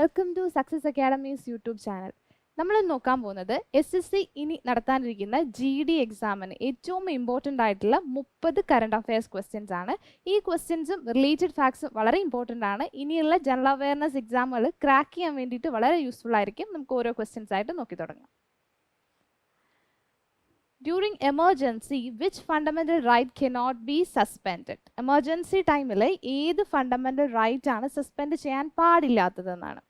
Welcome to success academies YouTube channel. നമ്മൾ നോക്കാൻ പോകുന്നത് SSC ഇനി നടത്താനിരിക്കുന്ന GD എക്സാമിന് ഏറ്റവും ഇമ്പോർട്ടൻ്റ് ആയിട്ടുള്ള 30 കറണ്ട് അഫയേഴ്സ് ക്വസ്റ്റ്യൻസ് ആണ്. ഈ ക്വസ്റ്റ്യൻസും റിലേറ്റഡ് ഫാക്ട്സും വളരെ ഇമ്പോർട്ടൻ്റ് ആണ്. ഇനിയുള്ള ജനറൽ അവയർനെസ് എക്സാമുകൾ ക്രാക്ക് ചെയ്യാൻ വേണ്ടിയിട്ട് വളരെ യൂസ്ഫുൾ ആയിരിക്കും. നമുക്ക് ഓരോ ക്വസ്റ്റ്യൻസ് ആയിട്ട് നോക്കി തുടങ്ങാം. During emergency, which fundamental right cannot be suspended? Emergency ടൈമിൽ ഏത് ഫണ്ടമെന്റൽ റൈറ്റ് ആണ് സസ്പെൻഡ് ചെയ്യാൻ പാടില്ലാത്തതെന്നാണ്.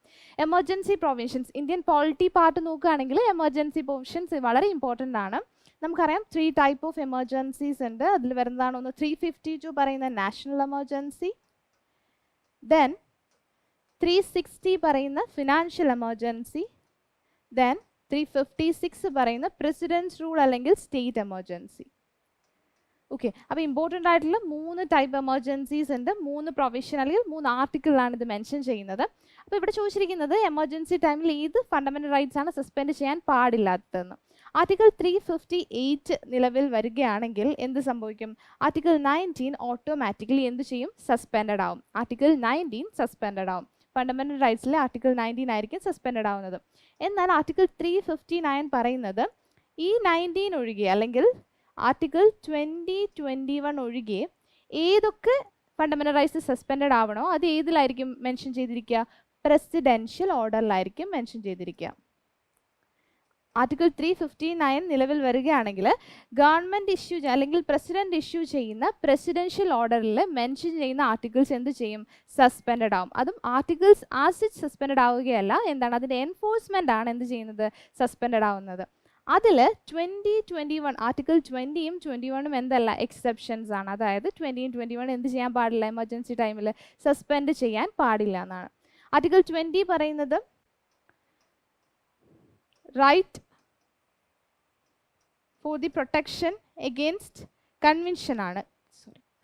Emergency provisions Indian polity part നോക്കുകയാണെങ്കിൽ എമർജൻസി പ്രൊവിഷൻസ് വളരെ ഇമ്പോർട്ടൻ്റ് ആണ്. നമുക്കറിയാം 3 ടൈപ്പ് ഓഫ് എമർജൻസീസ് ഉണ്ട്. അതിൽ വരുന്നതാണ് ഒന്ന് 352 പറയുന്ന നാഷണൽ എമർജൻസി, ദെൻ 360 പറയുന്ന ഫിനാൻഷ്യൽ എമർജൻസി, ദെൻ 356 പറയുന്ന പ്രസിഡൻസ് റൂൾ അല്ലെങ്കിൽ സ്റ്റേറ്റ് എമർജൻസി. ഓക്കെ, അപ്പോൾ ഇമ്പോർട്ടൻ്റ് ആയിട്ടുള്ള 3 ടൈപ്പ് എമർജൻസീസ് ഉണ്ട്. 3 പ്രൊവിഷൻ അല്ലെങ്കിൽ 3 ആർട്ടിക്കിളാണ് ഇത് മെൻഷൻ ചെയ്യുന്നത്. അപ്പോൾ ഇവിടെ ചോദിച്ചിരിക്കുന്നത് എമർജൻസി ടൈമിൽ ഏത് ഫണ്ടമെന്റൽ റൈറ്റ്സ് ആണ് സസ്പെൻഡ് ചെയ്യാൻ പാടില്ലാത്തതെന്ന്. ആർട്ടിക്കിൾ 358 നിലവിൽ വരികയാണെങ്കിൽ എന്ത് സംഭവിക്കും? ആർട്ടിക്കിൾ 19 ഓട്ടോമാറ്റിക്കലി എന്ത് ചെയ്യും? സസ്പെൻഡഡ് ആവും. ആർട്ടിക്കിൾ 19 സസ്പെൻഡഡ് ആവും. ഫണ്ടമെന്റൽ റൈറ്റ്സിലെ ആർട്ടിക്കിൾ 19 ആയിരിക്കും സസ്പെൻഡഡ് ആവുന്നത്. എന്നാൽ ആർട്ടിക്കിൾ 359 പറയുന്നത് ഈ 19 ഒഴികെ അല്ലെങ്കിൽ ആർട്ടിക്കിൾ 20, 21 ഒഴികെ ഏതൊക്കെ ഫണ്ടമെന്റൽ റൈറ്റ്സ് സസ്പെൻഡഡ് ആവണോ അത് ഏതിലായിരിക്കും മെൻഷൻ ചെയ്തിരിക്കുക? പ്രസിഡൻഷ്യൽ ഓർഡറിലായിരിക്കും മെൻഷൻ ചെയ്തിരിക്കുക. ആർട്ടിക്കിൾ 359 നിലവിൽ വരികയാണെങ്കിൽ ഗവൺമെൻറ് ഇഷ്യൂ അല്ലെങ്കിൽ പ്രസിഡന്റ് ഇഷ്യൂ ചെയ്യുന്ന പ്രസിഡൻഷ്യൽ ഓർഡറിൽ മെൻഷൻ ചെയ്യുന്ന ആർട്ടിക്കിൾസ് എന്ത് ചെയ്യും? സസ്പെൻഡഡ് ആവും. അതും ആർട്ടിക്കിൾസ് ആസ് ഇറ്റ് സസ്പെൻഡഡ് ആവുകയല്ല, എന്താണ് അതിൻ്റെ എൻഫോഴ്സ്മെൻ്റ് ആണ് എന്ത് ചെയ്യുന്നത്? സസ്പെൻഡഡ് ആവുന്നത്. അതിൽ 20, 21 ആർട്ടിക്കിൾ 20യും 21ഉം എന്തല്ല? എക്സെപ്ഷൻസ് ആണ്. അതായത് 20യും 21 എന്ത് ചെയ്യാൻ പാടില്ല? എമർജൻസി ടൈമിൽ സസ്പെൻഡ് ചെയ്യാൻ പാടില്ല എന്നാണ്. ആർട്ടിക്കിൾ 20 പറയുന്നത് right for the protection against conviction ആണ്.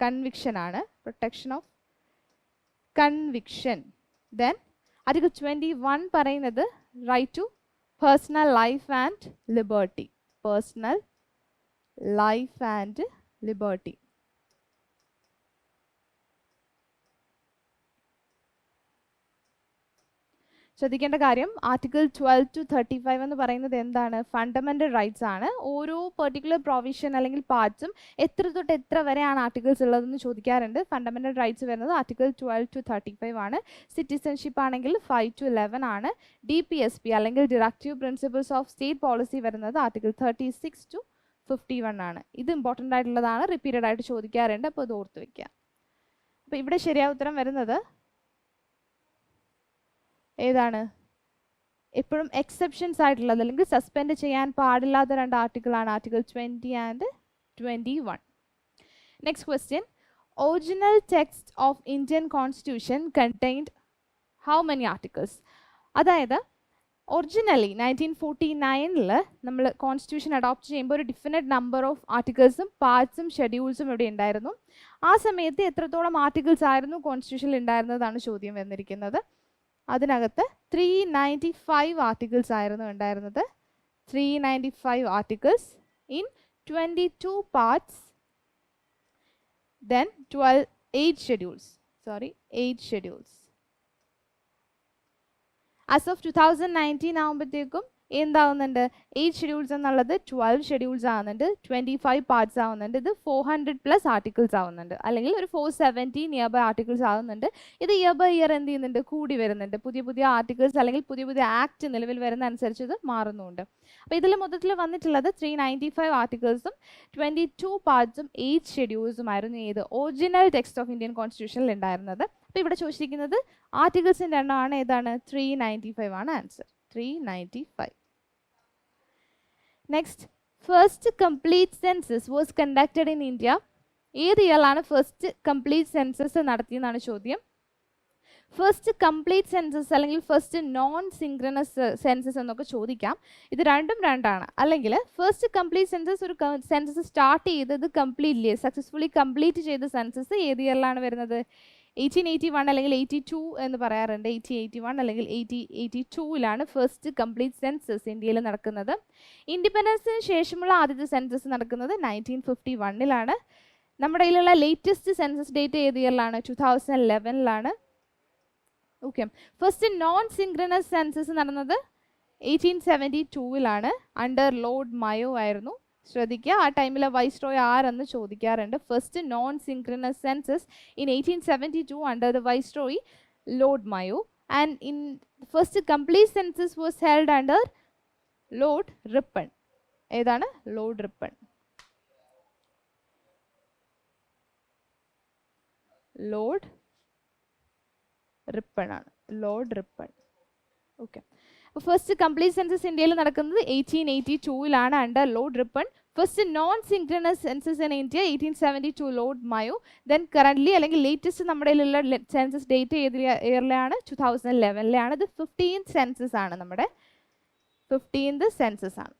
conviction ആണ്. protection of conviction. then article 21 പറയുന്നത് right to personal life and liberty. personal life and liberty. ശ്രദ്ധിക്കേണ്ട കാര്യം ആർട്ടിക്കിൾ 12 to 35 എന്ന് പറയുന്നത് എന്താണ്? ഫണ്ടമെന്റൽ റൈറ്റ്സ് ആണ്. ഓരോ പെർട്ടിക്കുലർ പ്രൊവിഷൻ അല്ലെങ്കിൽ പാർട്സും എത്ര തൊട്ട് എത്ര വരെയാണ് ആർട്ടിക്കിൾസ് ഉള്ളതെന്ന് ചോദിക്കാറുണ്ട്. ഫണ്ടമെന്റൽ റൈറ്റ്സ് വരുന്നത് ആർട്ടിക്കിൾ 12 to 35 ആണ്. സിറ്റിസൺഷിപ്പ് ആണെങ്കിൽ 5 to 11 ആണ്. DPSP അല്ലെങ്കിൽ directive principles of state policy വരുന്നത് ആർട്ടിക്കിൾ 36 to 51 ആണ്. ഇത് ഇമ്പോർട്ടൻ്റ് ആയിട്ടുള്ളതാണ്, റിപ്പീറ്റഡ് ആയിട്ട് ചോദിക്കാറുണ്ട്. അപ്പോൾ ഇത് ഓർത്ത് വെക്കുക. അപ്പോൾ ഇവിടെ ശരിയായ ഉത്തരം വരുന്നത് ഏതാണ്? എപ്പോഴും എക്സെപ്ഷൻസ് ആയിട്ടുള്ളത് അല്ലെങ്കിൽ സസ്പെൻഡ് ചെയ്യാൻ പാടില്ലാത്ത 2 ആർട്ടിക്കിളാണ് article 20 and 21. Next question, original text of Indian constitution contained how many articles? അതായത് ഒറിജിനലി 1949 നമ്മൾ കോൺസ്റ്റിറ്റ്യൂഷൻ അഡോപ്റ്റ് ചെയ്യുമ്പോൾ ഒരു ഡിഫിനറ്റ് നമ്പർ ഓഫ് ആർട്ടിക്കിൾസും പാർട്സും ഷെഡ്യൂൾസും ഇവിടെ ഉണ്ടായിരുന്നു. ആ സമയത്ത് എത്രത്തോളം ആർട്ടിക്കിൾസ് ആയിരുന്നു കോൺസ്റ്റിറ്റ്യൂഷനിൽ ഉണ്ടായിരുന്നതാണ് ചോദ്യം വന്നിരിക്കുന്നത്. അതിനകത്ത് 395 ആർട്ടിക്കിൾസ് ആയിരുന്നു ഉണ്ടായിരുന്നത്. 395 articles in 22 parts, then 8 schedules. Sorry, 8 schedules. As of 2019 ആകുമ്പോഴത്തേക്കും എന്താവുന്നുണ്ട്? 8 ഷെഡ്യൂൾസ് എന്നുള്ളത് 12 ഷെഡ്യൂൾസ് ആവുന്നുണ്ട്, 25 പാർട്സ് ആവുന്നുണ്ട്. ഇത് 400+ ആർട്ടിക്കിൾസ് ആവുന്നുണ്ട്, അല്ലെങ്കിൽ ഒരു 470 നിയർ ബൈ ആർട്ടിക്കിൾസ് ആവുന്നുണ്ട്. ഇത് ഇയർ ബൈ ഇയർ എന്ത് ചെയ്യുന്നുണ്ട്? കൂടി വരുന്നുണ്ട്. പുതിയ പുതിയ ആർട്ടിക്കിൾസ് അല്ലെങ്കിൽ പുതിയ പുതിയ ആക്ട് നിലവിൽ വരുന്ന അനുസരിച്ച് ഇത് മാറുന്നുണ്ട്. അപ്പോൾ ഇതിൽ മൊത്തത്തിൽ വന്നിട്ടുള്ളത് 395 ആർട്ടിക്കിൾസും 22 പാർട്സും 8 ഷെഡ്യൂൾസും ആയിരുന്നു ഏത് ഒറിജിനൽ ടെക്സ്റ്റ് ഓഫ് ഇന്ത്യൻ കോൺസ്റ്റിറ്റ്യൂഷനിൽ ഉണ്ടായിരുന്നത്. അപ്പോൾ ഇവിടെ ചോദിച്ചിരിക്കുന്നത് ആർട്ടിക്കിൾസിൻ്റെ എണ്ണമാണ് ഏതാണ്? 395 ആണ് answer. 395. Next, first complete census was conducted in India. ഏത് ഇയറിലാണ് ഫസ്റ്റ് കംപ്ലീറ്റ് സെൻസസ് നടത്തിയെന്നാണ് ചോദ്യം. ഫസ്റ്റ് കംപ്ലീറ്റ് സെൻസസ് അല്ലെങ്കിൽ ഫസ്റ്റ് നോൺ സിങ്ക്രണസ് സെൻസസ് എന്നൊക്കെ ചോദിക്കാം. ഇത് രണ്ടും രണ്ടാണ്. അല്ലെങ്കിൽ ഫസ്റ്റ് കംപ്ലീറ്റ് സെൻസസ്, ഒരു സെൻസസ് സ്റ്റാർട്ട് ചെയ്തത് കംപ്ലീറ്റ്ലി സക്സസ്ഫുള്ളി കംപ്ലീറ്റ് ചെയ്ത സെൻസസ് ഏത് ഇയറിലാണ് വരുന്നത്? 1881 അല്ലെങ്കിൽ 82 എന്ന് പറയാറുണ്ട്. 1881 അല്ലെങ്കിൽ 1882 ഫസ്റ്റ് കംപ്ലീറ്റ് സെൻസസ് ഇന്ത്യയിൽ നടക്കുന്നത്. ഇൻഡിപെൻഡൻസിന് ശേഷമുള്ള ആദ്യത്തെ സെൻസസ് നടക്കുന്നത് 1951 നമ്മുടെ കയ്യിലുള്ള ലേറ്റസ്റ്റ് സെൻസസ് ഡേറ്റ് ഏത് ഇയറിലാണ്? 2011. Okay, first non synchronous census നടന്നത് 1872 അണ്ടർ ലോർഡ് മയോ ആയിരുന്നു. ശ്രദ്ധിക്കുക, ആ ടൈമിലെ വൈസ്രോയ് ആരെന്ന് ചോദിക്കാറുണ്ട്. First non synchronous census in 1872 under the viceroy Lord Mayo, and in first complete census was held under Lord Ripon. ഏതാണ്? Lord Ripon. Lord Ripon ആണ്, Lord Ripon. Okay, അപ്പോൾ first complete census ഇന്ത്യയിൽ നടക്കുന്നത് 1882 under Lord Ripon. First non synchronous census in India 1872 Lord Mayo. Then currently അല്ലെങ്കിൽ latest നമ്മുടെ കയ്യിലുള്ള census date ഏത് ഇയറിലാണ്? 2011 ഇത് 15th സെൻസസ് ആണ്, നമ്മുടെ 15th സെൻസസ് ആണ്.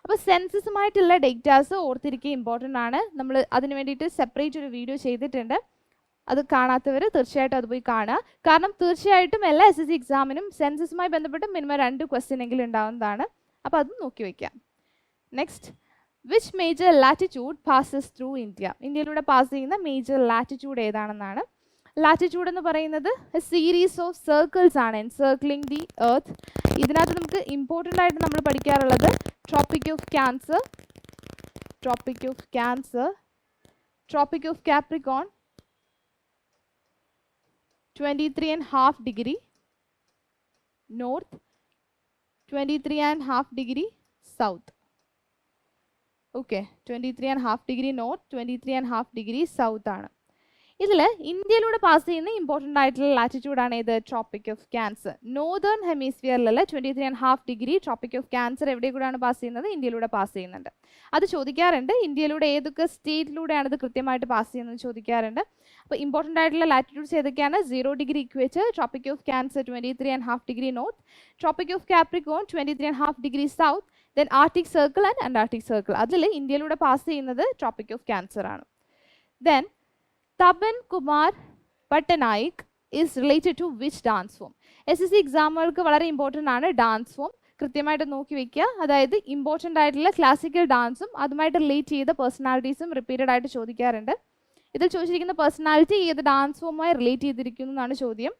അപ്പോൾ സെൻസസുമായിട്ടുള്ള ഡേറ്റാസ് ഓർത്തിരിക്കുക, ഇമ്പോർട്ടൻ്റ് ആണ്. നമ്മൾ അതിന് വേണ്ടിയിട്ട് സെപ്പറേറ്റ് ഒരു വീഡിയോ ചെയ്തിട്ടുണ്ട്, അത് കാണാത്തവർ തീർച്ചയായിട്ടും അത് പോയി കാണുക. കാരണം തീർച്ചയായിട്ടും എല്ലാ SSC എക്സാമിനും സെൻസസുമായി ബന്ധപ്പെട്ട് മിനിമം 2 ക്വസ്റ്റ്യൻ എങ്കിലും ഉണ്ടാവുന്നതാണ്. അപ്പോൾ അത് നോക്കി വയ്ക്കാം. Next, which major latitude passes through India? ഇന്ത്യയിലൂടെ പാസ് ചെയ്യുന്ന മേജർ ലാറ്റിറ്റ്യൂഡ് ഏതാണെന്നാണ്. ലാറ്റിറ്റ്യൂഡ് എന്ന് പറയുന്നത് സീരീസ് ഓഫ് സർക്കിൾസ് ആണ്, എൻസർക്ലിംഗ് ദി എർത്ത്. ഇതിനകത്ത് നമുക്ക് ഇമ്പോർട്ടൻ്റ് ആയിട്ട് നമ്മൾ പഠിക്കാറുള്ളത് tropic of cancer, tropic of cancer, tropic of Capricorn, 23.5 degree north, 23.5 degree south. Okay, 23.5 degree north, 23.5 degree south ആണ്. ഇതിൽ ഇന്ത്യയിലൂടെ പാസ് ചെയ്യുന്ന ഇമ്പോർട്ടൻ്റ് ആയിട്ടുള്ള ലാറ്റിറ്റ്യൂഡ് ആണ് ഇത്? Tropic of cancer. നോർത്തേൺ ഹെമിസ്ഫിയറിലുള്ള 23.5 ഡിഗ്രി ട്രോപ്പിക് ഓഫ് ക്യാൻസർ എവിടെ കൂടെയാണ് പാസ് ചെയ്യുന്നത്? ഇന്ത്യയിലൂടെ പാസ് ചെയ്യുന്നുണ്ട്. അത് ചോദിക്കാറുണ്ട്, ഇന്ത്യയിലൂടെ ഏതൊക്കെ സ്റ്റേറ്റിലൂടെയാണ് ഇത് കൃത്യമായിട്ട് പാസ് ചെയ്യുന്നത് ചോദിക്കാറുണ്ട്. അപ്പോൾ ഇമ്പോർട്ടൻ്റ് ആയിട്ടുള്ള ലാറ്റിറ്റ്യൂഡ്സ് ഏതൊക്കെയാണ്? 0 degree equator, tropic of cancer 23.5 degree north, tropic of Capricorn 23.5 degree south, then Arctic circle and Antarctic circle. അതിൽ ഇന്ത്യയിലൂടെ പാസ് ചെയ്യുന്നത് ട്രോപ്പിക് ഓഫ് ക്യാൻസർ ആണ്. Then Tapan Kumar Patnaik is related to which dance form? SSC എക്സാമുകൾക്ക് വളരെ important ആണ് dance form, കൃത്യമായിട്ട് നോക്കി വയ്ക്കുക. അതായത് important ആയിട്ടുള്ള ക്ലാസിക്കൽ ഡാൻസും അതുമായിട്ട് റിലേറ്റ് ചെയ്ത പേഴ്സണാലിറ്റീസും റിപ്പീറ്റഡ് ആയിട്ട് ചോദിക്കാറുണ്ട്. ഇതിൽ ചോദിച്ചിരിക്കുന്ന പേഴ്സണാലിറ്റി ഏത് ഡാൻസ് ഫോമുമായി റിലേറ്റ് ചെയ്തിരിക്കുന്നു എന്നാണ് ചോദ്യം.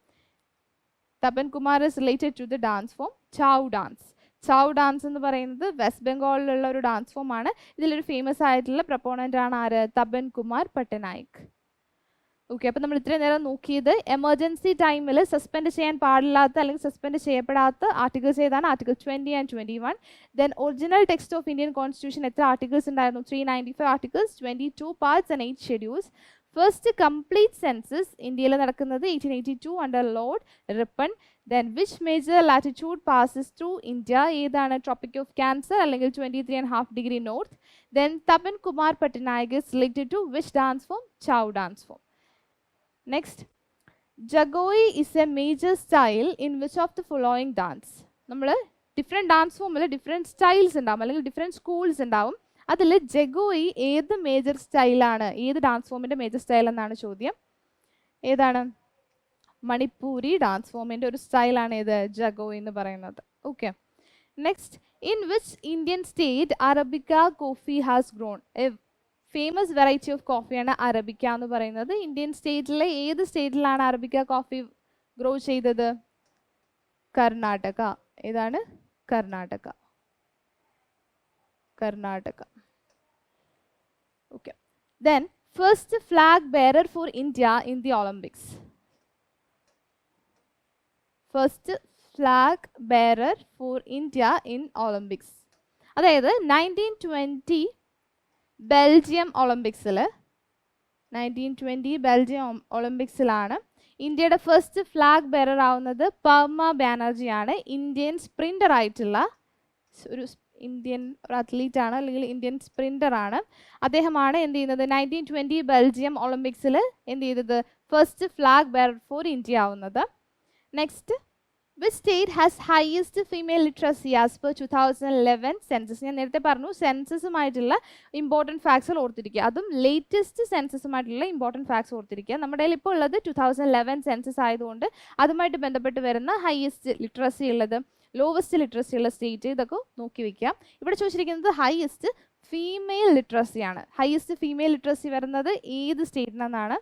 Tapan Kumar is related to the dance form Chhau dance. Chhau dance എന്ന് പറയുന്നത് വെസ്റ്റ് ബംഗാളിലുള്ള ഒരു ഡാൻസ് ഫോം ആണ്. ഇതിലൊരു ഫേമസ് ആയിട്ടുള്ള പ്രൊപ്പോണൻ്റ് ആണ് ആര്? തപൻ കുമാർ പട്ടനായിക്. ഓക്കെ, അപ്പോൾ നമ്മൾ ഇത്രയും നേരം നോക്കിയത് എമർജൻസി ടൈമിൽ സസ്പെൻഡ് ചെയ്യാൻ പാടില്ലാത്ത അല്ലെങ്കിൽ സസ്പെൻഡ് ചെയ്യപ്പെടാത്ത ആർട്ടിക്കിൾസ് ഏതാണ്? Article 20 and 21. Then original text of Indian constitution എത്ര ആർട്ടിക്കിൾസ് ഉണ്ടായിരുന്നു? 395 articles, 22 parts and 8 schedules. First complete census ഇന്ത്യയിൽ നടക്കുന്നത് 1882 under Lord Ripon. Then which major latitude passes through India? ഏതാണ്? ട്രോപ്പിക് ഓഫ് ക്യാൻസർ അല്ലെങ്കിൽ 23.5 degree north. Then Tapan Kumar Pattanaik is related to which dance form? Chhau dance form. Next, Jagoi is a major style in which of the following dance? നമ്മൾ different dance ഫോമിൽ different styles ഉണ്ടാവും അല്ലെങ്കിൽ different schools ഉണ്ടാവും. അതിൽ ജഗോയി ഏത് major സ്റ്റൈലാണ്? ഏത് ഡാൻസ് ഫോമിൻ്റെ മേജർ സ്റ്റൈൽ എന്നാണ് ചോദ്യം. ഏതാണ്? മണിപ്പൂരി ഡാൻസ് ഫോമിൻ്റെ ഒരു സ്റ്റൈലാണ് ഏത്? ജഗോയി എന്ന് പറയുന്നത്. Okay, next, in which Indian state arabica coffee has grown? Famous variety of കോഫിയാണ് അറബിക്ക എന്ന് പറയുന്നത്. ഇന്ത്യൻ സ്റ്റേറ്റിലെ ഏത് സ്റ്റേറ്റിലാണ് അറബിക്ക കോഫി ഗ്രോ ചെയ്തത്? കർണാടക. ഏതാണ്? Karnataka. Karnataka. Okay, then first flag bearer for India in the Olympics. First flag bearer for India in Olympics. അതായത് 1920 Belgium ഒളിമ്പിക്സിൽ 1920 Belgium ഒളിമ്പിക്സിലാണ് ഇന്ത്യയുടെ first flag bearer ആവുന്നത് പർമ ബാനർജിയാണ്. ഇന്ത്യൻ സ്പ്രിൻ്റർ ആയിട്ടുള്ള ഒരു ഇന്ത്യൻ അത്ലീറ്റ് ആണ് അല്ലെങ്കിൽ ഇന്ത്യൻ സ്പ്രിൻ്റർ ആണ്. അദ്ദേഹമാണ് എന്ത് ചെയ്യുന്നത്? 1920 ബെൽജിയം ഒളിമ്പിക്സിൽ എന്ത് ചെയ്തത്? First flag bearer for India ആവുന്നത്. Next, which state has highest female literacy as per 2011 census? ഞാൻ നേരത്തെ പറഞ്ഞു സെൻസസുമായിട്ടുള്ള ഇമ്പോർട്ടൻറ്റ് ഫാക്ട്സുകൾ ഓർത്തിരിക്കുക, അതും ലേറ്റസ്റ്റ് സെൻസസുമായിട്ടുള്ള ഇമ്പോർട്ടൻറ്റ് ഫാക്ട്സ് ഓർത്തിരിക്കുക. നമ്മുടെ കയ്യിൽ ഇപ്പോൾ ഉള്ളത് 2011 സെൻസസ് ആയതുകൊണ്ട് അതുമായിട്ട് ബന്ധപ്പെട്ട് വരുന്ന ഹയസ്റ്റ് ലിറ്ററസി ഉള്ളത്, ലോവസ്റ്റ് ലിറ്ററസി ഉള്ള സ്റ്റേറ്റ്, ഇതൊക്കെ നോക്കി വയ്ക്കാം. ഇവിടെ ചോദിച്ചിരിക്കുന്നത് ഹയസ്റ്റ് ഫീമെയിൽ ലിറ്ററസിയാണ്. ഹയസ്റ്റ് ഫീമെയിൽ ലിറ്ററസി വരുന്നത് ഏത് സ്റ്റേറ്റിൽ നിന്നാണ്?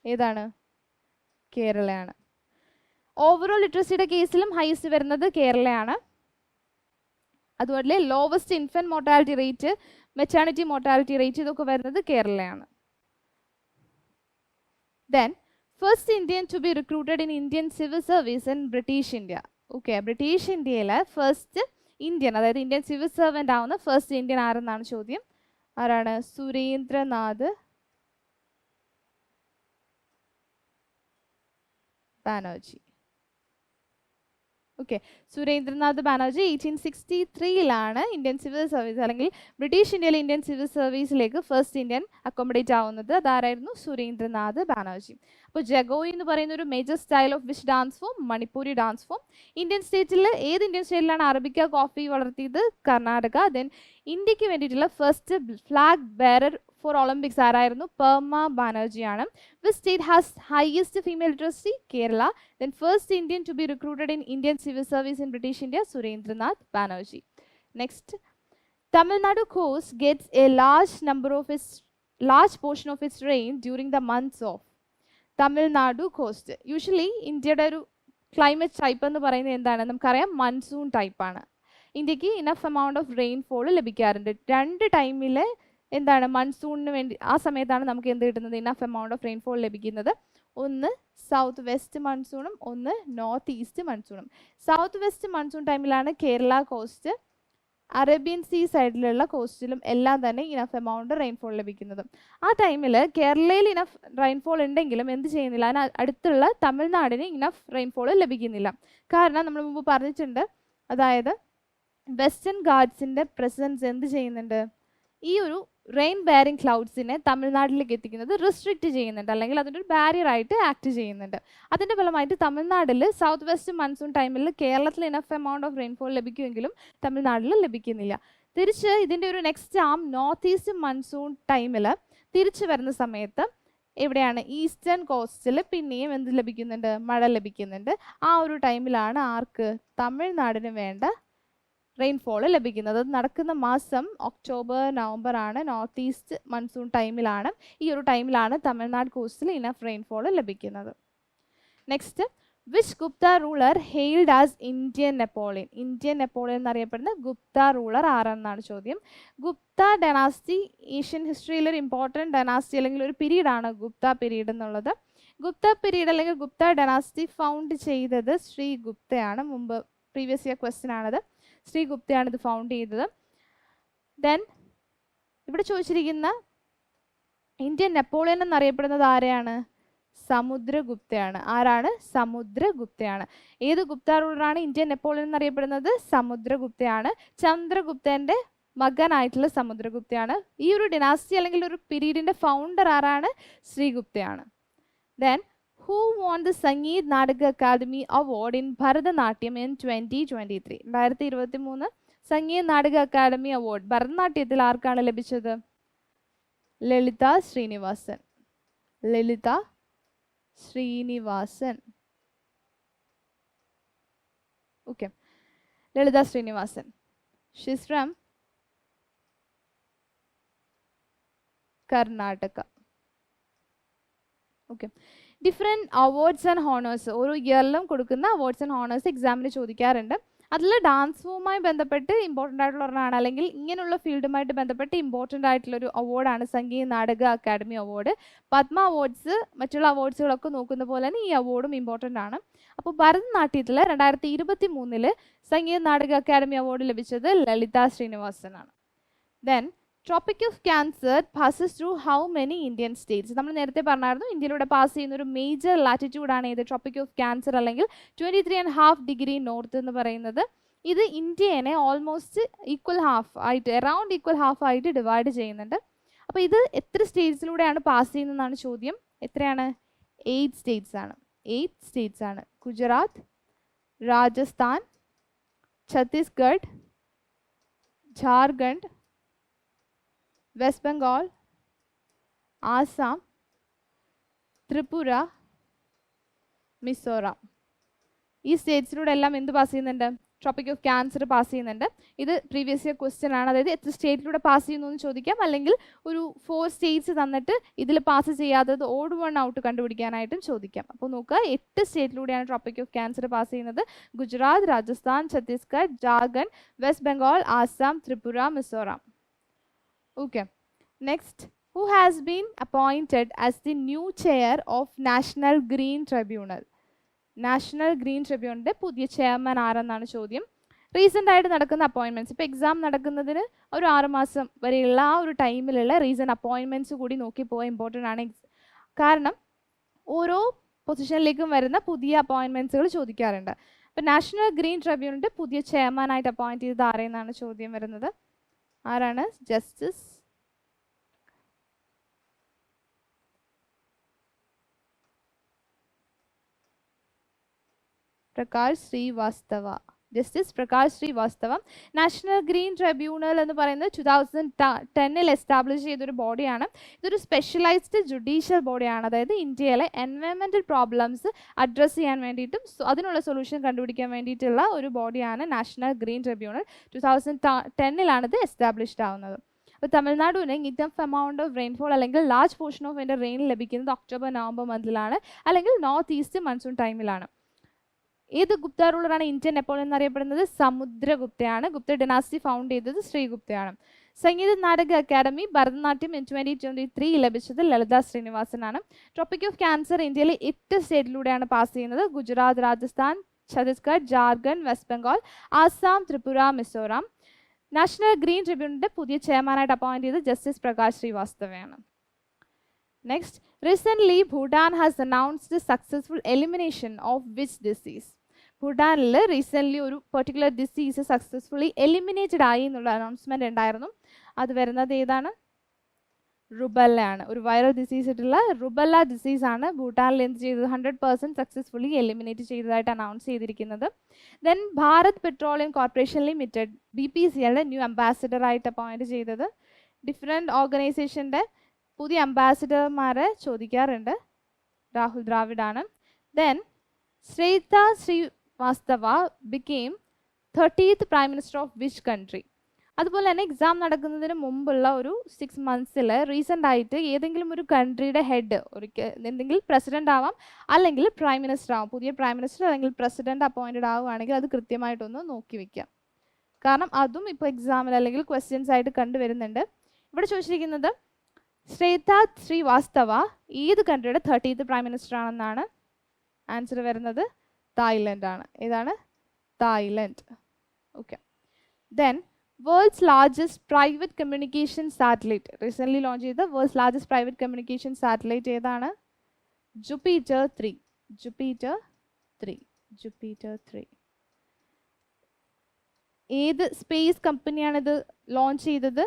ഏതാണ്? കേരളയാണ്. ഓവറോൾ ലിറ്ററസിയുടെ കേസിലും ഹയസ്റ്റ് വരുന്നത് കേരളയാണ്. അതുപോലെ lowest infant mortality rate, maternity mortality rate ഇതൊക്കെ വരുന്നത് കേരളയാണ്. Then first Indian to be recruited in Indian civil service in British India. Okay, British ഇന്ത്യയിലെ ഫസ്റ്റ് ഇന്ത്യൻ, അതായത് ഇന്ത്യൻ സിവിൽ സർവൻ്റ് ആവുന്ന ഫസ്റ്റ് ഇന്ത്യൻ ആരെന്നാണ് ചോദ്യം. ആരാണ്? Surendranath Banerjee. Okay, Surendranath Banerjee 1863 Indian civil service അല്ലെങ്കിൽ ബ്രിട്ടീഷ് ഇന്ത്യയിലെ ഇന്ത്യൻ സിവിൽ സർവീസിലേക്ക് ഫസ്റ്റ് ഇന്ത്യൻ അക്കോമഡേറ്റ് ആവുന്നത്. അതാരായിരുന്നു? സുരേന്ദ്രനാഥ് ബാനർജി. അപ്പോൾ ജഗോയി എന്ന് പറയുന്ന ഒരു major style of which dance form? Manipuri dance form. Indian സ്റ്റേറ്റിൽ ഏത് ഇന്ത്യൻ സ്റ്റേറ്റിലാണ് അറബിക്ക കോഫി വളർത്തിയത്? കർണാടക. ദെൻ ഇന്ത്യക്ക് വേണ്ടിയിട്ടുള്ള first flag bearer for Olympics ആരായിരുന്നു? പെർമ ബാനർജിയാണ്. Which state has highest female literacy? Kerala. Then first Indian to be recruited in Indian civil service in British India, Surendranath Banerjee. Next, Tamil Nadu coast gets a large portion of its rain during the months of Tamil Nadu coast. Usually ഇന്ത്യയുടെ ഒരു climate type എന്ന് പറയുന്നത് എന്താണ്? നമുക്കറിയാം, monsoon ടൈപ്പാണ്. ഇന്ത്യക്ക് enough amount of rainfall ലഭിക്കാറുണ്ട്. രണ്ട് ടൈമിൽ എന്താണ്? മൺസൂണിന് വേണ്ടി ആ സമയത്താണ് നമുക്ക് എന്ത് കിട്ടുന്നത്? ഇനഫ് എമൗണ്ട് ഓഫ് റെയിൻഫോൾ ലഭിക്കുന്നത്. ഒന്ന് സൗത്ത് വെസ്റ്റ് മൺസൂണും ഒന്ന് നോർത്ത് ഈസ്റ്റ് മൺസൂണും. സൗത്ത് വെസ്റ്റ് മൺസൂൺ ടൈമിലാണ് കേരള കോസ്റ്റ്, അറേബ്യൻ സീ സൈഡിലുള്ള കോസ്റ്റിലും എല്ലാം തന്നെ ഇനഫ് എമൗണ്ട് റെയിൻഫോൾ ലഭിക്കുന്നത്. ആ ടൈമിൽ കേരളയിൽ ഇനഫ് റെയിൻഫോൾ ഉണ്ടെങ്കിലും എന്ത് ചെയ്യുന്നില്ല? അതിന് അടുത്തുള്ള തമിഴ്നാടിന് ഇനഫ് റെയിൻഫോൾ ലഭിക്കുന്നില്ല. കാരണം നമ്മൾ മുമ്പ് പറഞ്ഞിട്ടുണ്ട്, അതായത് വെസ്റ്റേൺ ഗാഡ്സിൻ്റെ പ്രസൻസ് എന്ത് ചെയ്യുന്നുണ്ട്? ഈ ഒരു റെയിൻ ബെയറിംഗ് ക്ലൗഡ്സിനെ തമിഴ്നാട്ടിലേക്ക് എത്തിക്കുന്നത് റിസ്ട്രിക്റ്റ് ചെയ്യുന്നുണ്ട്, അല്ലെങ്കിൽ അതിൻ്റെ ഒരു ബാരിയർ ആയിട്ട് ആക്ട് ചെയ്യുന്നുണ്ട്. അതിൻ്റെ ഫലമായിട്ട് തമിഴ്നാട്ടിൽ സൗത്ത് വെസ്റ്റ് മൺസൂൺ ടൈമിൽ കേരളത്തിൽ ഇനഫ് എമൗണ്ട് ഓഫ് റെയിൻഫോൾ ലഭിക്കുമെങ്കിലും തമിഴ്നാട്ടിൽ ലഭിക്കുന്നില്ല. തിരിച്ച് ഇതിൻ്റെ ഒരു നെക്സ്റ്റ് ആം നോർത്ത് ഈസ്റ്റ് മൺസൂൺ ടൈമിൽ തിരിച്ചു വരുന്ന സമയത്ത് എവിടെയാണ്? ഈസ്റ്റേൺ കോസ്റ്റിൽ പിന്നെയും എന്ത് ലഭിക്കുന്നുണ്ട്? മഴ ലഭിക്കുന്നുണ്ട്. ആ ഒരു ടൈമിലാണ് ആർക്ക്? തമിഴ്നാടിന് വേണ്ട റെയിൻഫോൾ ലഭിക്കുന്നത്. അത് നടക്കുന്ന മാസം ഒക്ടോബർ നവംബർ ആണ്. നോർത്ത് ഈസ്റ്റ് മൺസൂൺ ടൈമിലാണ്. ഈ ഒരു ടൈമിലാണ് തമിഴ്നാട് കോസ്റ്റിൽ ഇനഫ് റെയിൻഫോൾ ലഭിക്കുന്നത്. Next, which Gupta ruler hailed as Indian Napoleon? Indian Napoleon എന്നറിയപ്പെടുന്ന ഗുപ്ത റൂളർ ആരാണെന്നാണ് ചോദ്യം. ഗുപ്ത ഡൈനാസ്റ്റി ഏഷ്യൻ ഹിസ്റ്ററിയിൽ ഒരു ഇമ്പോർട്ടൻറ്റ് ഡൈനാസ്റ്റി അല്ലെങ്കിൽ ഒരു പീരീഡ് ആണ് ഗുപ്ത പീരീഡ് എന്നുള്ളത്. ഗുപ്ത പീരീഡ് അല്ലെങ്കിൽ ഗുപ്ത ഡൈനാസ്റ്റി ഫൗണ്ട് ചെയ്തത് ശ്രീ ഗുപ്തയാണ്. മുമ്പ് പ്രീവിയസ് ഇയർ ക്വസ്റ്റ്യൻ ആണത്. ശ്രീ ഗുപ്തയാണ് ഇത് ഫൗണ്ട് ചെയ്തത്. ദെൻ ഇവിടെ ചോദിച്ചിരിക്കുന്ന ഇന്ത്യൻ നെപ്പോളിയൻ എന്നറിയപ്പെടുന്നത് ആരെയാണ്? സമുദ്രഗുപ്തയാണ്. ആരാണ്? സമുദ്രഗുപ്തയാണ്. ഏത് ഗുപ്ത റൂളറാണ് ഇന്ത്യൻ നെപ്പോളിയൻ എന്നറിയപ്പെടുന്നത്? സമുദ്രഗുപ്തയാണ്. ചന്ദ്രഗുപ്തന്റെ മകനായിട്ടുള്ള സമുദ്രഗുപ്തയാണ്. ഈ ഒരു ഡിനാസ്റ്റി അല്ലെങ്കിൽ ഒരു പീരീഡിന്റെ ഫൗണ്ടർ ആരാണ്? ശ്രീഗുപ്തയാണ്. Then who won the Sangeet Nadaka Academy Award in Bharatanatyam in 2023? 2023 Sangeet Natak academy award ഭരതനാട്യത്തിൽ ആർക്കാണ് ലഭിച്ചത്? Lalitha Srinivasan. Lalitha Srinivasan. Okay, Lalitha Srinivasan. She's from Karnataka. Okay, different awards and honours ഓരോ ഇയറിലും കൊടുക്കുന്ന അവാർഡ്സ് ആൻഡ് ഹോണേഴ്സ് എക്സാമിന് ചോദിക്കാറുണ്ട്. അതിൽ ഡാൻസ് ഫോമുമായി ബന്ധപ്പെട്ട് ഇമ്പോർട്ടൻ്റ് ആയിട്ടുള്ള ഒരെണ്ണമാണ്, അല്ലെങ്കിൽ ഇങ്ങനെയുള്ള ഫീൽഡുമായിട്ട് ബന്ധപ്പെട്ട് ഇമ്പോർട്ടൻ്റ് ആയിട്ടുള്ളൊരു അവാർഡാണ് Sangeeth Natak academy award. Padma awards മറ്റുള്ള അവാർഡ്സുകളൊക്കെ നോക്കുന്ന പോലെ തന്നെ ഈ അവാർഡും ഇമ്പോർട്ടൻ്റ് ആണ്. അപ്പോൾ ഭരതനാട്യത്തിൽ 2023 സംഗീത് നാടക അക്കാദമി അവാർഡ് ലഭിച്ചത് ലളിത ശ്രീനിവാസനാണ്. Then tropic of cancer passes through how many Indian states? നമ്മൾ നേരത്തെ പറഞ്ഞായിരുന്നു, ഇന്ത്യയിലൂടെ പാസ് ചെയ്യുന്ന ഒരു മേജർ ലാറ്റിറ്റ്യൂഡാണ് ഇത് ട്രോപ്പിക് ഓഫ് ക്യാൻസർ അല്ലെങ്കിൽ 23.5 ഡിഗ്രി നോർത്ത് എന്ന് പറയുന്നത്. ഇത് ഇന്ത്യനെ ഓൾമോസ്റ്റ് ഈക്വൽ ഹാഫ് ആയിട്ട്, അറൗണ്ട് ഈക്വൽ ഹാഫ് ആയിട്ട് ഡിവൈഡ് ചെയ്യുന്നുണ്ട്. അപ്പോൾ ഇത് എത്ര സ്റ്റേറ്റ്സിലൂടെയാണ് പാസ് ചെയ്യുന്നതെന്നാണ് ചോദ്യം. എത്രയാണ്? 8 സ്റ്റേറ്റ്സ് ആണ്. 8 സ്റ്റേറ്റ്സ് ആണ്. ഗുജറാത്ത്, രാജസ്ഥാൻ, ഛത്തീസ്ഗഡ്, ജാർഖണ്ഡ്, വെസ്റ്റ് ബംഗാൾ, ആസാം, ത്രിപുര, മിസോറാം. ഈ സ്റ്റേറ്റ്സിലൂടെ എല്ലാം എന്ത് പാസ് ചെയ്യുന്നുണ്ട്? ട്രോപ്പിക് ഓഫ് ക്യാൻസർ പാസ് ചെയ്യുന്നുണ്ട്. ഇത് പ്രീവിയസ് ഇയർ ക്വസ്റ്റ്യൻ ആണ്, അതായത് എത്ര സ്റ്റേറ്റിലൂടെ പാസ് ചെയ്യുന്നു എന്ന് ചോദിക്കാം, അല്ലെങ്കിൽ ഒരു 4 സ്റ്റേറ്റ്സ് തന്നിട്ട് ഇതിൽ പാസ് ചെയ്യാത്തത് ഓഡ് വൺ ഔട്ട് കണ്ടുപിടിക്കാനായിട്ടും ചോദിക്കാം. അപ്പോൾ നോക്കുക, 8 സ്റ്റേറ്റിലൂടെയാണ് ട്രോപ്പിക് ഓഫ് ക്യാൻസർ പാസ് ചെയ്യുന്നത്. Gujarat, Rajasthan, Chhattisgarh, Jharkhand, West Bengal, Assam, Tripura, Mizoram. Okay, next, who has been appointed as the new chair of National Green Tribunal? National green ട്രിബ്യൂണലിൻ്റെ പുതിയ ചെയർമാൻ ആരെന്നാണ് ചോദ്യം. റീസെൻ്റ് ആയിട്ട് നടക്കുന്ന അപ്പോയിൻമെൻറ്റ്സ്, ഇപ്പോൾ എക്സാം നടക്കുന്നതിന് ഒരു 6 മാസം വരെയുള്ള ആ ഒരു ടൈമിലുള്ള റീസെൻ്റ് അപ്പോയിൻമെൻറ്റ്സ് കൂടി നോക്കിപ്പോയാൽ ഇമ്പോർട്ടൻ്റ് ആണ്. കാരണം ഓരോ പൊസിഷനിലേക്കും വരുന്ന പുതിയ അപ്പോയിൻമെൻറ്റ്സുകൾ ചോദിക്കാറുണ്ട്. അപ്പോൾ നാഷണൽ ഗ്രീൻ ട്രിബ്യൂണലിൻ്റെ പുതിയ ചെയർമാനായിട്ട് അപ്പോയിൻറ്റ് ചെയ്തത് ആരെന്നാണ് ചോദ്യം വരുന്നത്. ആരാണ്? Justice Prakash Srivastava. Justice Prakash Srivastava. National green tribunal എന്ന് പറയുന്നത് 2010 എസ്റ്റാബ്ലിഷ് ചെയ്തൊരു ബോഡിയാണ്. ഇതൊരു സ്പെഷ്യലൈസ്ഡ് ജുഡീഷ്യൽ ബോഡിയാണ്. അതായത് ഇന്ത്യയിലെ എൻവയോൺമെൻറ്റൽ പ്രോബ്ലംസ് അഡ്രസ്സ് ചെയ്യാൻ വേണ്ടിയിട്ടും അതിനുള്ള സൊല്യൂഷൻ കണ്ടുപിടിക്കാൻ വേണ്ടിയിട്ടുള്ള ഒരു ബോഡിയാണ് നാഷണൽ ഗ്രീൻ ട്രിബ്യൂണൽ. 2010 ഇത് എസ്റ്റാബ്ലിഷ്ഡ് ആവുന്നത്. അപ്പോൾ തമിഴ്നാടുവിന് ഇനഫ് എമൗണ്ട് ഓഫ് റെയിൻഫോൾ അല്ലെങ്കിൽ ലാർജ് പോർഷൻ ഓഫ് അതിൻ്റെ റെയിൻ ലഭിക്കുന്നത് ഒക്ടോബർ നവംബർ മന്തിലാണ്, അല്ലെങ്കിൽ നോർത്ത് ഈസ്റ്റ് മൺസൂൺ ടൈമിലാണ്. ഏത് ഗുപ്ത റൂളറാണ് ഇന്ത്യൻ നെപ്പോളിയൻ എന്നറിയപ്പെടുന്നത്? സമുദ്രഗുപ്തയാണ്. ഗുപ്ത ഡൈനാസ്റ്റി ഫൗണ്ട് ചെയ്തത് ശ്രീഗുപ്തയാണ്. സംഗീത നാടക അക്കാദമി ഭരതനാട്യം 2023 ലഭിച്ചത് ലളിത ശ്രീനിവാസനാണ്. ട്രോപ്പിക് ഓഫ് ക്യാൻസർ ഇന്ത്യയിലെ 8 സ്റ്റേറ്റിലൂടെയാണ് പാസ് ചെയ്യുന്നത്. ഗുജറാത്ത്, രാജസ്ഥാൻ, ഛത്തീസ്ഗഡ്, ജാർഖണ്ഡ്, വെസ്റ്റ് ബംഗാൾ, ആസാം, ത്രിപുര, മിസോറാം. നാഷണൽ ഗ്രീൻ ട്രിബ്യൂണലിന്റെ പുതിയ ചെയർമാനായിട്ട് അപ്പോയിന്റ് ചെയ്തത് ജസ്റ്റിസ് പ്രകാശ് ശ്രീവാസ്തവയാണ്. Next, recently Bhutan has announced the successful elimination of which disease? ഭൂട്ടാനിൽ റീസെൻ്റ്ലി ഒരു പെർട്ടിക്കുലർ ഡിസീസ് സക്സസ്ഫുള്ളി എലിമിനേറ്റഡ് ആയി എന്നുള്ള അനൗൺസ്മെൻറ്റ് ഉണ്ടായിരുന്നു. അത് വരുന്നത് ഏതാണ്? റുബല്ലയാണ്. ഒരു വൈറൽ ഡിസീസ് ആയിട്ടുള്ള റുബല്ല ഡിസീസാണ് ഭൂട്ടാനിൽ എന്ത് ചെയ്തത്? 100% സക്സസ്ഫുള്ളി എലിമിനേറ്റ് ചെയ്തതായിട്ട് അനൗൺസ് ചെയ്തിരിക്കുന്നത്. Then Bharat petroleum corporation limited BPCLയുടെ ന്യൂ അംബാസിഡറായിട്ട് അപ്പോയിൻറ്റ് ചെയ്തത്. ഡിഫറെൻറ്റ് ഓർഗനൈസേഷൻ്റെ പുതിയ അംബാസിഡർമാരെ ചോദിക്കാറുണ്ട്. രാഹുൽ ദ്രാവിഡാണ്. Then Srettha Srivastava became 30th prime minister of which country? അതുപോലെ തന്നെ എക്സാം നടക്കുന്നതിന് മുമ്പുള്ള ഒരു 6 മന്ത്സിൽ റീസെൻ്റ് ആയിട്ട് ഏതെങ്കിലും ഒരു കൺട്രിയുടെ ഹെഡ് എന്തെങ്കിലും പ്രസിഡന്റ് ആവാം, അല്ലെങ്കിൽ പ്രൈം മിനിസ്റ്റർ ആവാം. പുതിയ പ്രൈം മിനിസ്റ്റർ അല്ലെങ്കിൽ പ്രസിഡന്റ് അപ്പോയിൻറ്റഡ് ആവുകയാണെങ്കിൽ അത് കൃത്യമായിട്ടൊന്ന് നോക്കി വയ്ക്കാം. കാരണം അതും ഇപ്പോൾ എക്സാമിൽ അല്ലെങ്കിൽ ക്വസ്റ്റ്യൻസ് ആയിട്ട് കണ്ടുവരുന്നുണ്ട്. ഇവിടെ ചോദിച്ചിരിക്കുന്നത് ശ്രേത ശ്രീവാസ്തവ ഏത് കൺട്രിയുടെ 30th പ്രൈം മിനിസ്റ്റർ ആണെന്നാണ്. ആൻസർ വരുന്നത് തായ്ലൻഡ് ആണ്. ഏതാണ്? Thailand. Okay. Then world's largest private communication satellite recently launch ചെയ്ത world's largest private communication satellite ഏതാണ്? ജുപ്പിറ്റർ 3. ജുപ്പിറ്റർ 3 ഏത് സ്പേസ് കമ്പനിയാണിത് ലോഞ്ച് ചെയ്തത്?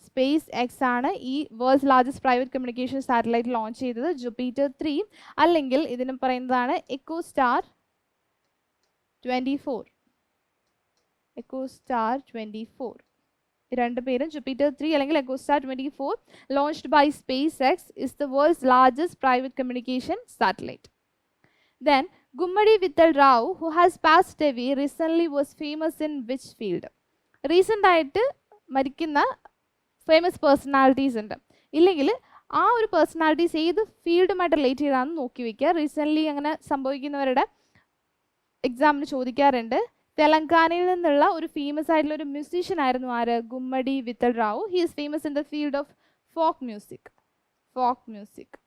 സ്പേസ് എക്സ് ആണ് ഈ world's largest private communication satellite launch ചെയ്തത്. ജുപ്പിറ്റർ 3 അല്ലെങ്കിൽ ഇതിന് പറയുന്നതാണ് എക്കോസ്റ്റാർ 24. രണ്ട് പേരും ജുപ്പിറ്റർ 3 അല്ലെങ്കിൽ EchoStar 24 launched by space X is the world's largest private communication satellite. Then Gummadi Vittal Rao who has passed away recently was famous in which field? Recent ആയിട്ട് മരിക്കുന്ന famous personalities ഉണ്ട്, ഇല്ലെങ്കിൽ ആ ഒരു പേഴ്സണാലിറ്റീസ് ഏത് ഫീൽഡുമായിട്ട് റിലേറ്റ് ചെയ്താണെന്ന് നോക്കി വയ്ക്കുക. റീസെൻ്റ്ലി അങ്ങനെ സംഭവിക്കുന്നവരുടെ എക്സാമിന് ചോദിക്കാറുണ്ട്. തെലങ്കാനയിൽ നിന്നുള്ള ഒരു ഫേമസ് ആയിട്ടുള്ള ഒരു മ്യൂസീഷ്യൻ ആയിരുന്നു ആര്? Gummadi Vittal Rao. He is famous in the field of folk music.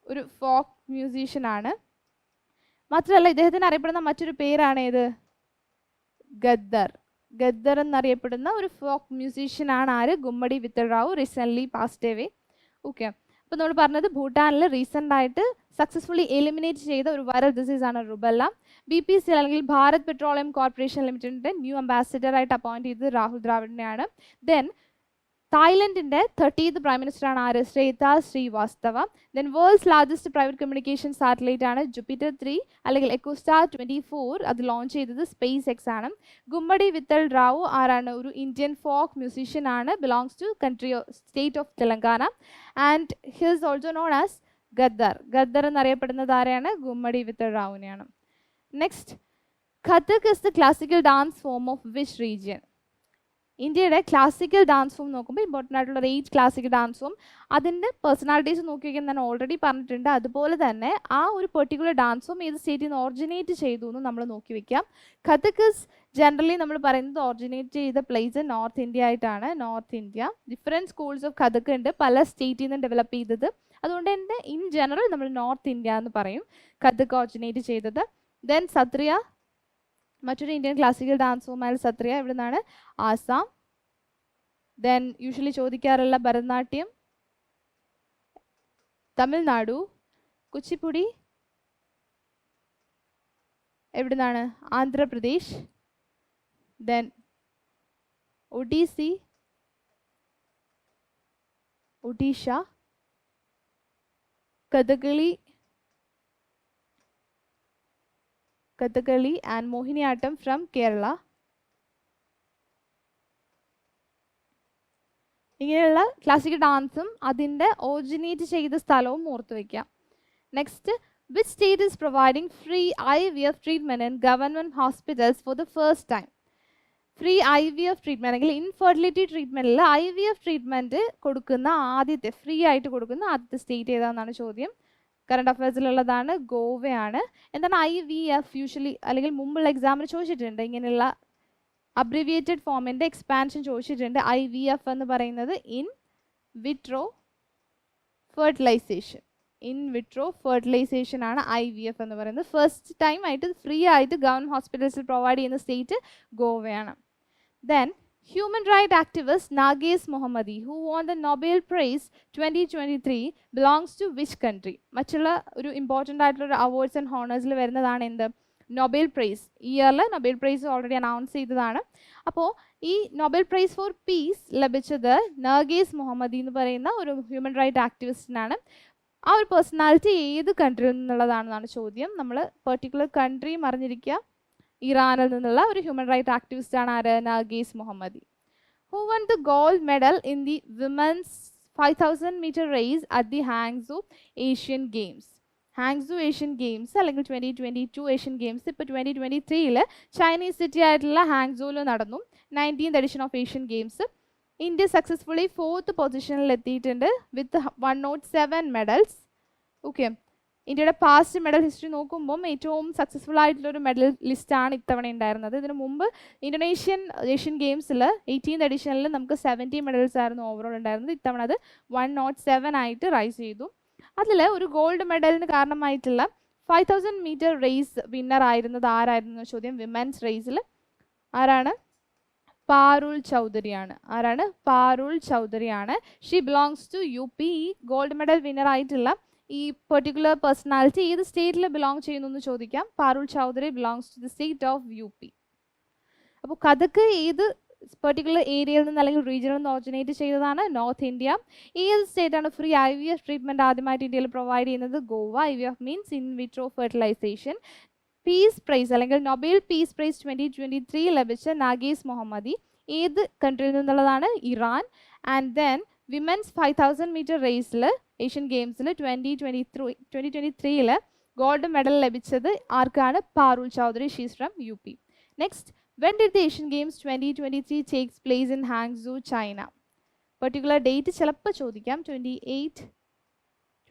ഒരു ഫോക്ക് മ്യൂസീഷ്യൻ ആണ്. മാത്രമല്ല ഇദ്ദേഹത്തിന് അറിയപ്പെടുന്ന മറ്റൊരു പേരാണ് ഏത്? ഗദ്ദർ എന്നറിയപ്പെടുന്ന ഒരു ഫോക്ക് മ്യൂസീഷ്യൻ ആണ് ആര്? Gummadi Vittal Rao. Recently passed away. Okay. അപ്പോൾ നമ്മൾ പറഞ്ഞത് ഭൂട്ടാനിൽ റീസെൻ്റ് ആയിട്ട് സക്സസ്ഫുള്ളി എലിമിനേറ്റ് ചെയ്ത ഒരു വൈറൽ ഡിസീസാണ് റുബല്ല. BPCL അല്ലെങ്കിൽ ഭാരത് പെട്രോളിയം കോർപ്പറേഷൻ ലിമിറ്റഡിൻ്റെ ന്യൂ അംബാസിഡറായിട്ട് അപ്പോയിൻറ്റ് ചെയ്തത് രാഹുൽ ദ്രാവിഡിനെയാണ്. ദെൻ തായ്ലൻഡിൻ്റെ 30th പ്രൈം മിനിസ്റ്റർ ആണ് ആര്? Srettha Srivastava. Then world's largest private communication satellite ആണ് ജുപ്പിറ്റർ 3 അല്ലെങ്കിൽ എക്കോസ്റ്റാർ 24. അത് ലോഞ്ച് ചെയ്തത് സ്പേസ് എക്സ് ആണ്. ഗുമ്മടി വിത്തൽ റാവു ആരാണ്? ഒരു ഇന്ത്യൻ ഫോക്ക് മ്യൂസീഷ്യൻ ആണ്. Belongs to state of Telangana and he is also known as Gaddar എന്നറിയപ്പെടുന്നത് ആരെയാണ്? ഗുമ്മടി വിത്തൽ റാവുവിനെയാണ്. Next, Kathak is the classical dance form of which region? ഇന്ത്യയുടെ ക്ലാസിക്കൽ ഡാൻസ് ഫോം നോക്കുമ്പോൾ ഇമ്പോർട്ടൻ്റ് ആയിട്ടുള്ള ഒരു 8 ക്ലാസിക്കൽ ഡാൻസ് ഫോം, അതിൻ്റെ പേഴ്സണാലിറ്റീസ് നോക്കി വയ്ക്കാൻ ഞാൻ ഓൾറെഡി പറഞ്ഞിട്ടുണ്ട്. അതുപോലെ തന്നെ ആ ഒരു പെർട്ടിക്കുലർ ഡാൻസ് ഫോം ഏത് സ്റ്റേറ്റിൽ നിന്ന് ഓറിജിനേറ്റ് ചെയ്തു എന്ന് നമ്മൾ നോക്കി വയ്ക്കാം. കഥക് ജനറലി നമ്മൾ പറയുന്നത് ഓറിജിനേറ്റ് ചെയ്ത പ്ലേസ് നോർത്ത് ഇന്ത്യ ആയിട്ടാണ്. North India different schools of Kathak ഉണ്ട്, പല സ്റ്റേറ്റിൽ നിന്ന് ഡെവലപ്പ് ചെയ്തത്. അതുകൊണ്ട് തന്നെ ഇൻ ജനറൽ നമ്മൾ നോർത്ത് ഇന്ത്യ എന്ന് പറയും കഥക് ഓറിജിനേറ്റ് ചെയ്തത്. ദെൻ സത്രിയ, മറ്റൊരു ഇന്ത്യൻ ക്ലാസിക്കൽ ഡാൻസ് ഫോമായ സത്രിയ എവിടെ നിന്നാണ്? ആസാം. ദെൻ യൂഷ്വലി ചോദിക്കാറുള്ള ഭരതനാട്യം തമിഴ്നാടു. കുച്ചിപ്പുടി എവിടെ നിന്നാണ്? Andhra Pradesh. Then Odissi, Odisha. Kathakali and Mohiniyattam from Kerala. ഇങ്ങനെയുള്ള ക്ലാസിക്കൽ ഡാൻസും അതിൻ്റെ ഒറിജിനേറ്റ് ചെയ്ത സ്ഥലവും ഓർത്തു വയ്ക്കാം. Next, which state is providing free IVF treatment in government hospitals for the first time? Free IVF treatment അല്ലെങ്കിൽ ഇൻഫെർട്ടിലിറ്റി ട്രീറ്റ്മെൻറ്റിൽ IVF ട്രീറ്റ്മെൻറ്റ് കൊടുക്കുന്ന ആദ്യത്തെ, ഫ്രീ ആയിട്ട് കൊടുക്കുന്ന ആദ്യത്തെ സ്റ്റേറ്റ് ഏതാണെന്നാണ് ചോദ്യം. കറണ്ട് അഫയേഴ്സിലുള്ളതാണ്, ഗോവയാണ്. എന്താണ് IVF? യൂഷ്വലി അല്ലെങ്കിൽ മുമ്പുള്ള എക്സാമിന് ചോദിച്ചിട്ടുണ്ട്, ഇങ്ങനെയുള്ള അബ്രിവിയേറ്റഡ് ഫോമിൻ്റെ എക്സ്പാൻഷൻ ചോദിച്ചിട്ടുണ്ട്. IVF എന്ന് പറയുന്നത് in vitro fertilisation. In vitro fertilisation ആണ് IVF എന്ന് പറയുന്നത്. ഫസ്റ്റ് ടൈം ആയിട്ട് ഫ്രീ ആയിട്ട് ഗവൺമെൻറ് ഹോസ്പിറ്റൽസിൽ പ്രൊവൈഡ് ചെയ്യുന്ന സ്റ്റേറ്റ് ഗോവയാണ്. Then, human rights activist Narges Mohammadi, who won the Nobel Prize 2023, belongs to which country? മറ്റുള്ള ഒരു ഇമ്പോർട്ടൻ്റ് ആയിട്ടുള്ള അവാർഡ്സ് ആൻഡ് ഹോണേഴ്സിൽ വരുന്നതാണ് എന്ത്? Nobel prize. ഈ ഇയറിൽ നൊബേൽ പ്രൈസ് ഓൾറെഡി അനൗൺസ് ചെയ്തതാണ്. അപ്പോൾ ഈ നൊബേൽ പ്രൈസ് ഫോർ പീസ് ലഭിച്ചത് നർഗീസ് മുഹമ്മദി എന്ന് പറയുന്ന ഒരു ഹ്യൂമൻ റൈറ്റ് ആക്ടിവിസ്റ്റിനാണ്. ആ ഒരു പേഴ്സണാലിറ്റി ഏത് കൺട്രിയിൽ നിന്നുള്ളതാണെന്നാണ് ചോദ്യം. നമ്മൾ പെർട്ടിക്കുലർ കൺട്രിയും അറിഞ്ഞിരിക്കുക. ഇറാനിൽ നിന്നുള്ള ഒരു ഹ്യൂമൻ റൈറ്റ് ആക്ടിവിസ്റ്റ് ആണ് ആര്? Narges Mohammadi. Who won the gold medal in the women's 5000 metre race at the Hangzhou Asian Games? Hangzhou Asian Games അല്ലെങ്കിൽ 2022 ഏഷ്യൻ ഗെയിംസ് ഇപ്പോൾ 2023 ചൈനീസ് സിറ്റി ആയിട്ടുള്ള ഹാങ്സൂയിൽ നടന്നു. 19th edition of Asian games. India successfully 4th പൊസിഷനിൽ എത്തിയിട്ടുണ്ട് വിത്ത് 107 medals. Okay, ഇന്ത്യയുടെ past medal history നോക്കുമ്പം ഏറ്റവും successful ആയിട്ടുള്ളൊരു മെഡൽ ലിസ്റ്റാണ് ഇത്തവണ ഉണ്ടായിരുന്നത്. ഇതിനു മുമ്പ് ഇന്തോനേഷ്യൻ ഏഷ്യൻ ഗെയിംസിൽ 18th എഡിഷനിൽ നമുക്ക് 70 മെഡൽസ് ആയിരുന്നു ഓവറോൾ ഉണ്ടായിരുന്നത്. ഇത്തവണ അത് 107 ആയിട്ട് റൈസ് ചെയ്തു. അതിൽ ഒരു ഗോൾഡ് മെഡലിന് കാരണമായിട്ടുള്ള 5000 മീറ്റർ റേസ് വിന്നർ ആയിരുന്നത് ആരായിരുന്നു ചോദ്യം. വിമൻസ് റേസിൽ ആരാണ്? പാരുൾ ചൗധരിയാണ്. ആരാണ്? പാരുൾ ചൗധരിയാണ്. She belongs to UP. ഈ ഗോൾഡ് മെഡൽ വിന്നർ ആയിട്ടുള്ള ഈ പെർട്ടിക്കുലർ പേഴ്സണാലിറ്റി ഏത് സ്റ്റേറ്റിൽ ബിലോങ് ചെയ്യുന്നു എന്ന് ചോദിക്കാം. Parul Chaudhary belongs to the state of UP. അപ്പോൾ കഥക്ക് ഏത് പെർട്ടിക്കുലർ ഏരിയയിൽ നിന്ന് അല്ലെങ്കിൽ റീജിയനിൽ നിന്ന് ഓറിജിനേറ്റ് ചെയ്തതാണ്? North India. ഏത് സ്റ്റേറ്റാണ് ഫ്രീ IVF ട്രീറ്റ്മെൻറ്റ് ആദ്യമായിട്ട് ഇന്ത്യയിൽ പ്രൊവൈഡ് ചെയ്യുന്നത്? Goa. IVF means in vitro fertilisation. Peace prize അല്ലെങ്കിൽ നൊബേൽ പീസ് പ്രൈസ് 2023 ലഭിച്ച നാഗീസ് മുഹമ്മദി ഏത് കൺട്രിയിൽ നിന്നുള്ളതാണ്? Iran. And then women's 5000 metre റേസിൽ ഏഷ്യൻ ഗെയിംസിൽ 2023 ഗോൾഡ് മെഡൽ ലഭിച്ചത് ആർക്കാണ്? Parul Chaudhary. She's from UP. Next, when did the Asian Games 2023 takes place in Hangzhou, China? Particular date ചിലപ്പോൾ ചോദിക്കാം.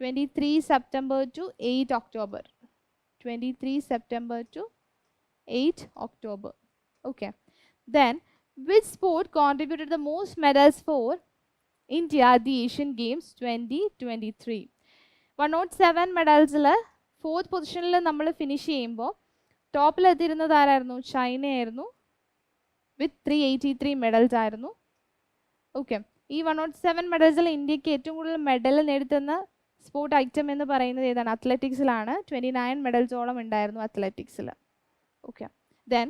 23 September to 8 October. 23 September to 8 October. Okay. Then, which sport contributed the most medals for India at the Asian Games 2023? 107 മെഡൽസിൽ 4th പൊസിഷനിൽ നമ്മൾ finish ചെയ്യുമ്പോൾ ടോപ്പിലെത്തിയിരുന്നത് ആരായിരുന്നു? ചൈനയായിരുന്നു വിത്ത് 383 medals ആയിരുന്നു. Okay, ഈ 107 മെഡൽസിൽ ഇന്ത്യക്ക് ഏറ്റവും കൂടുതൽ മെഡൽ നേടിത്തന്ന സ്പോർട്ട് ഐറ്റം എന്ന് പറയുന്നത് ഏതാണ്? അത്ലറ്റിക്സിലാണ്. 29 മെഡൽസോളം ഉണ്ടായിരുന്നു അത്ലറ്റിക്സിൽ. Okay, then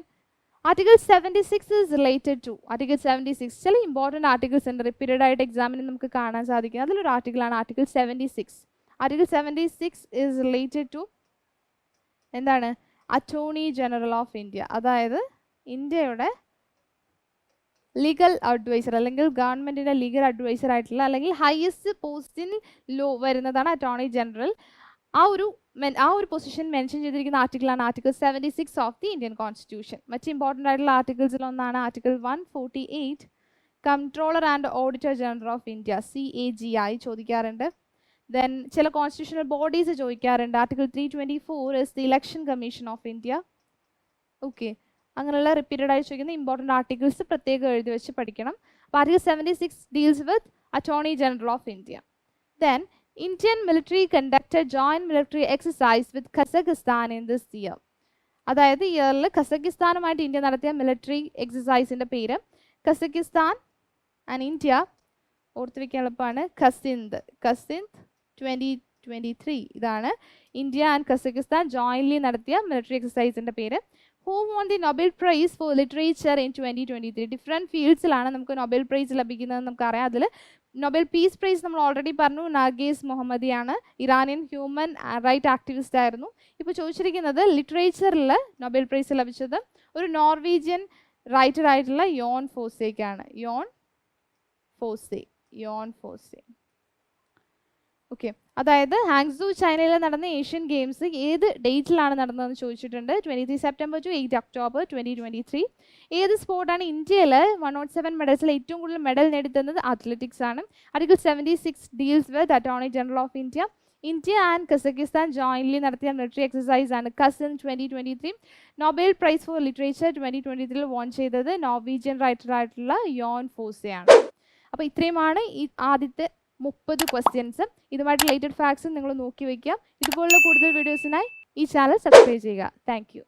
article 76 is related to. Article 76 ചില ഇമ്പോർട്ടൻറ്റ് ആർട്ടിക്കിൾസ് ഉണ്ട് റിപ്പീറ്റഡ് ആയിട്ട് എക്സാമിന് നമുക്ക് കാണാൻ സാധിക്കും. അതിലൊരു ആർട്ടിക്കിളാണ് article 76. Article 76 is related to എന്താണ്? Attorney general of India. അതായത് ഇന്ത്യയുടെ ലീഗൽ അഡ്വൈസർ അല്ലെങ്കിൽ ഗവൺമെൻറ്റിൻ്റെ ലീഗൽ അഡ്വൈസർ ആയിട്ടുള്ള അല്ലെങ്കിൽ ഹയസ്റ്റ് പോസ്റ്റിൽ വരുന്നതാണ് അറ്റോർണി ജനറൽ. ആ ഒരു പൊസിഷൻ മെൻഷൻ ചെയ്തിരിക്കുന്ന ആർട്ടിക്കിളാണ് article 76 of the Indian constitution. മറ്റ് ഇമ്പോർട്ടൻ്റ് ആയിട്ടുള്ള ആർട്ടിക്കിൾസിൽ ഒന്നാണ് article 148 controller and auditor general of India, CAGI ചോദിക്കാറുണ്ട്. ദെൻ ചില കോൺസ്റ്റിറ്റ്യൂഷണൽ ബോഡീസ് ചോദിക്കാറുണ്ട്. Article 324 is the election commission of India. Okay, അങ്ങനെയുള്ള റിപ്പീറ്റഡ് ആയി ചോദിക്കുന്ന ഇമ്പോർട്ടൻ്റ് ആർട്ടിക്കിൾസ് പ്രത്യേകം എഴുതി വെച്ച് പഠിക്കണം. അപ്പോൾ article 76 deals with attorney general of India. Then Indian military conducted joint military exercise with Kazakhstan in this year. അതായത് ഇയറിൽ കസക്കിസ്ഥാനുമായിട്ട് ഇന്ത്യ നടത്തിയ മിലിറ്ററി എക്സസൈസിൻ്റെ പേര് കസക്കിസ്ഥാൻ ആൻഡ് ഇന്ത്യ ഓർത്ത് വയ്ക്കാൻ എളുപ്പമാണ് കസിന്ത് 2023. ഇതാണ് ഇന്ത്യ ആൻഡ് കസക്കിസ്ഥാൻ ജോയിൻലി നടത്തിയ മിലിറ്ററി എക്സസൈസിൻ്റെ പേര്. Who won the Nobel Prize for Literature in 2023? Different ഫീൽഡ്സിലാണ് നമുക്ക് നൊബേൽ പ്രൈസ് ലഭിക്കുന്നതെന്ന് നമുക്കറിയാം. അതിൽ നൊബേൽ പീസ് പ്രൈസ് നമ്മൾ ഓൾറെഡി പറഞ്ഞു, നഗേസ് മുഹമ്മദിയാണ്, ഇറാനിയൻ ഹ്യൂമൻ റൈറ്റ് ആക്ടിവിസ്റ്റ് ആയിരുന്നു. ഇപ്പോൾ ചോദിച്ചിരിക്കുന്നത് ലിറ്ററേച്ചറിൽ നൊബേൽ പ്രൈസ് ലഭിച്ചത് ഒരു നോർവീജിയൻ റൈറ്റർ ആയിട്ടുള്ള യോൺ ഫോസേക്കാണ്. യോൺ ഫോസെ. ഓക്കെ, അതായത് ഹാങ്സു ചൈനയിൽ നടന്ന ഏഷ്യൻ ഗെയിംസ് ഏത് ഡേറ്റിലാണ് നടന്നതെന്ന് ചോദിച്ചിട്ടുണ്ട്. 23 സെപ്റ്റംബർ ടു 8 ഒക്ടോബർ 2023. ഏത് സ്പോർട്ടാണ് ഇന്ത്യയിൽ 107 മെഡൽസിൽ ഏറ്റവും കൂടുതൽ മെഡൽ നേടിത്തന്നത്? അത്ലറ്റിക്സ് ആണ്. Article 76 deals with attorney general of India. India and Kazakhstan jointly നടത്തിയ മിലിറ്ററി എക്സസൈസ് ആണ് കസിൻ 2023. Nobel prize for literature 2023 won ചെയ്തത് നോർവീജിയൻ റൈറ്റർ ആയിട്ടുള്ള യോൺ ഫോസെയാണ്. അപ്പോൾ ഇത്രയുമാണ് ഈ ആദ്യത്തെ 30 ക്വസ്റ്റ്യൻസ്. ഇതുമായിട്ട് റിലേറ്റഡ് ഫാക്ട്സും നിങ്ങൾ നോക്കി വയ്ക്കുക. ഇതുപോലുള്ള കൂടുതൽ വീഡിയോസിനായി ഈ ചാനൽ സബ്സ്ക്രൈബ് ചെയ്യുക. Thank you.